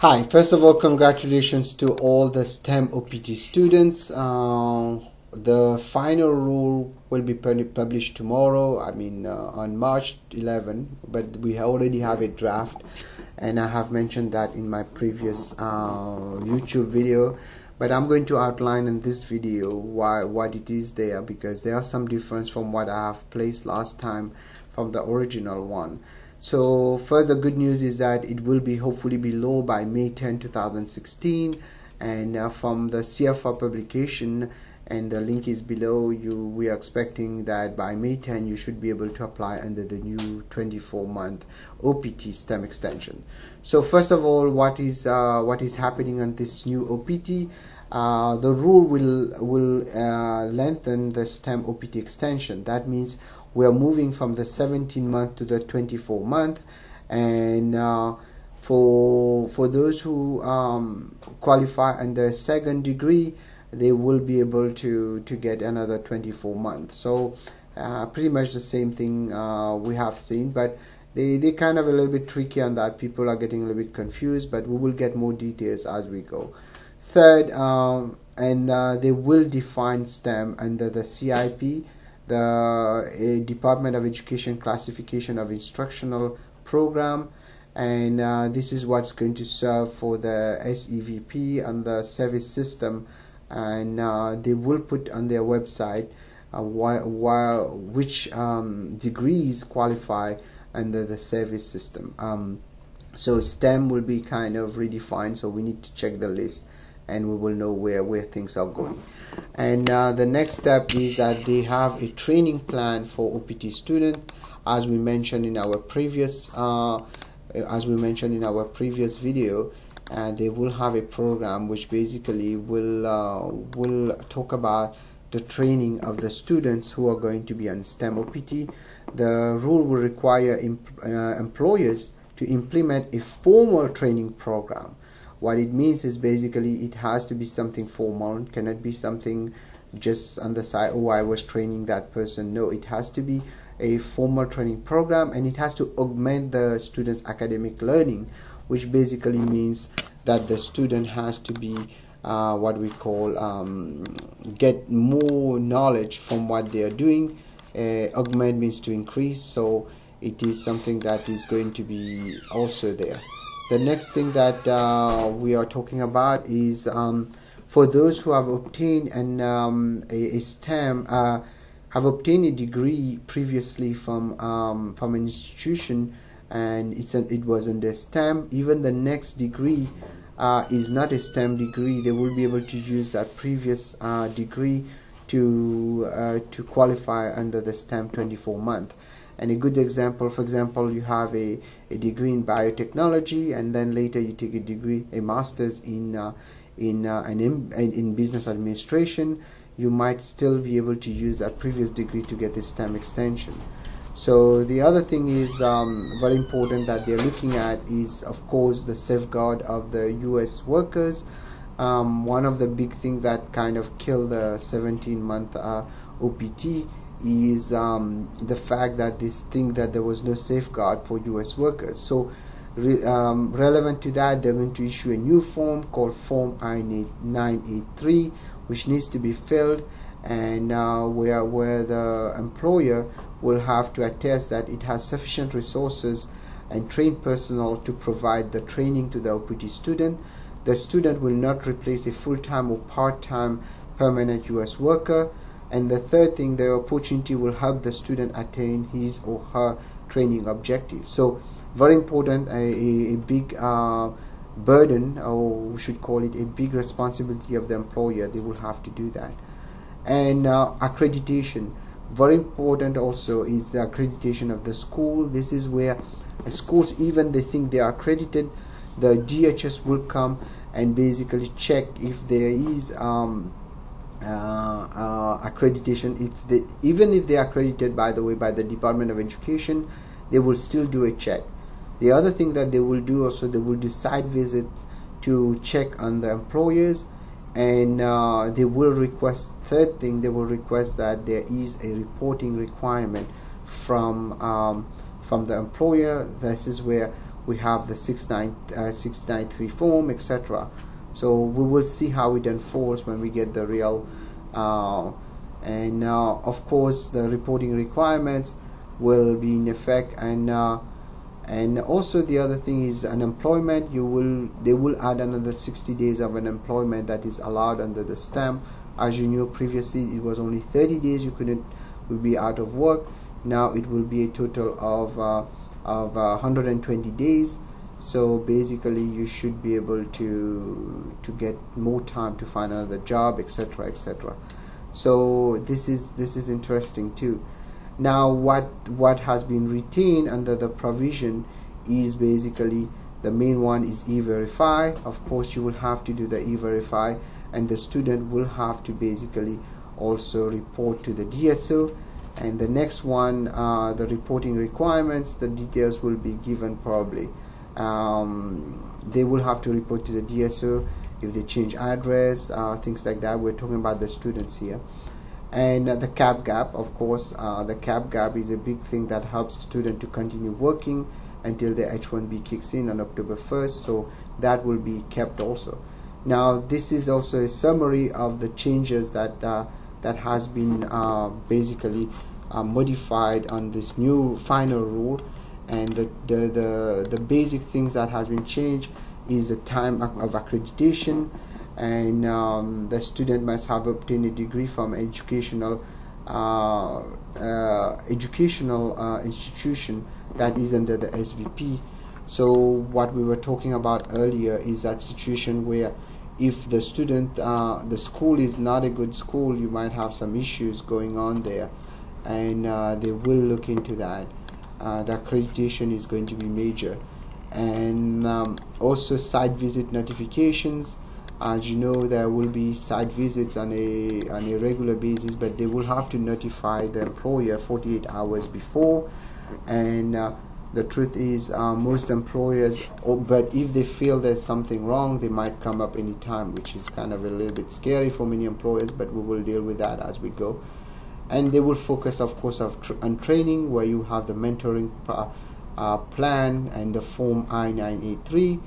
Hi, first of all, congratulations to all the STEM OPT students. The final rule will be published tomorrow, on March 11, but we already have a draft, and I have mentioned that in my previous YouTube video. But I'm going to outline in this video what it is there, because there are some difference from what I have placed last time from the original one. So first, the good news is that it will be hopefully below by May 10, 2016, and from the CFR publication, and the link is below, we are expecting that by May 10 you should be able to apply under the new 24-month OPT STEM extension. So first of all, what is happening on this new OPT? The rule will lengthen the STEM OPT extension. That means we are moving from the 17-month to the 24-month, and for those who qualify under second degree, they will be able to get another 24 months. So pretty much the same thing we have seen, but they kind of a little bit tricky on that. People are getting a little bit confused, but we will get more details as we go. Third, they will define STEM under the CIP, the Department of Education Classification of Instructional Program, and this is what's going to serve for the SEVP and the service system, and they will put on their website which degrees qualify under the service system. So STEM will be kind of redefined, so we need to check the list, and we will know where things are going. And the next step is that they have a training plan for OPT students, as we mentioned in our previous video. They will have a program which basically will talk about the training of the students who are going to be on STEM OPT. The rule will require employers to implement a formal training program. What it means is basically it has to be something formal. It cannot be something just on the side, oh, I was training that person. No, it has to be a formal training program, and it has to augment the student's academic learning, which basically means that the student has to be what we call get more knowledge from what they are doing. Augment means to increase, so it is something that is going to be also there. The next thing that we are talking about is for those who have obtained a STEM, have obtained a degree previously from an institution, and it was under STEM. Even the next degree is not a STEM degree. They will be able to use that previous degree to qualify under the STEM 24-month. And a good example, for example, you have a degree in biotechnology, and then later you take a master's in business administration. You might still be able to use that previous degree to get the STEM extension. So the other thing is very important that they're looking at is, of course, the safeguard of the U.S. workers. One of the big things that kind of killed the 17-month OPT is the fact that that there was no safeguard for U.S. workers. So relevant to that, they're going to issue a new form called Form I-983, which needs to be filled, and where the employer will have to attest that it has sufficient resources and trained personnel to provide the training to the OPT student. The student will not replace a full-time or part-time permanent U.S. worker. And the third thing, the opportunity will help the student attain his or her training objectives. So very important, a big burden, or we should call it a big responsibility of the employer. They will have to do that. And accreditation, very important also, is the accreditation of the school. This is where schools, even they think they are accredited, the DHS will come and basically check if there is accreditation. Even if they are accredited, by the way, by the Department of Education, they will still do a check. The other thing that they will do also, they will do site visits to check on the employers, and they will request, third thing, they will request that there is a reporting requirement from the employer. This is where we have the 693 form, etc. So we will see how it unfolds when we get the real and of course the reporting requirements will be in effect, and also the other thing is unemployment. They will add another 60 days of unemployment that is allowed under the stamp. As you knew previously, it was only 30 days you would be out of work. Now it will be a total of 120 days. So basically you should be able to get more time to find another job, etc., etc. So this is interesting too. Now what has been retained under the provision is basically the main one is e-verify. Of course you will have to do the e-verify, and the student will have to basically also report to the DSO. And the next one, the reporting requirements, the details will be given probably. They will have to report to the DSO if they change address, things like that. We're talking about the students here. And the cap gap, of course, the cap gap is a big thing that helps the student to continue working until the H-1B kicks in on October 1st, so that will be kept also. Now this is also a summary of the changes that has been basically modified on this new final rule. And the basic things that has been changed is the time of accreditation, and the student must have obtained a degree from educational institution that is under the SVP. So what we were talking about earlier is that situation where if the student, the school is not a good school, you might have some issues going on there, and they will look into that. The accreditation is going to be major. And also site visit notifications. As you know, there will be site visits on a regular basis, but they will have to notify the employer 48 hours before. And the truth is, most employers, but if they feel there's something wrong, they might come up anytime, which is kind of a little bit scary for many employers, but we will deal with that as we go. And they will focus, of course, on training, where you have the mentoring plan and the Form I-983,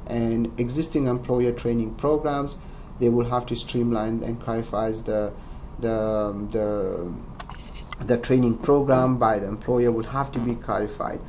and existing employer training programs. They will have to streamline and clarify the training program by the employer will have to be clarified.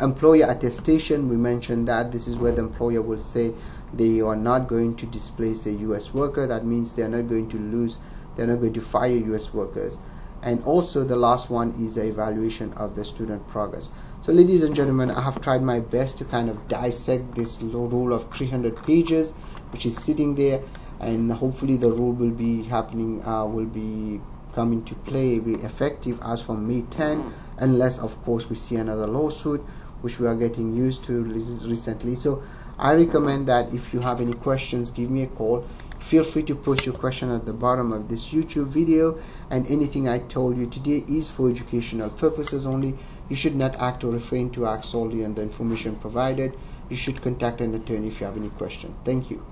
Employer attestation, we mentioned that this is where the employer will say they are not going to displace a U.S. worker. That means they are not going to fire U.S. workers. And also the last one is the evaluation of the student progress. So ladies and gentlemen, I have tried my best to kind of dissect this rule of 300 pages which is sitting there, and hopefully the rule will be happening, will be coming to play, be effective as from May 10, unless of course we see another lawsuit, which we are getting used to recently. So I recommend that if you have any questions, give me a call. Feel free to post your question at the bottom of this YouTube video, and anything I told you today is for educational purposes only. You should not act or refrain to act solely on the information provided. You should contact an attorney if you have any question. Thank you.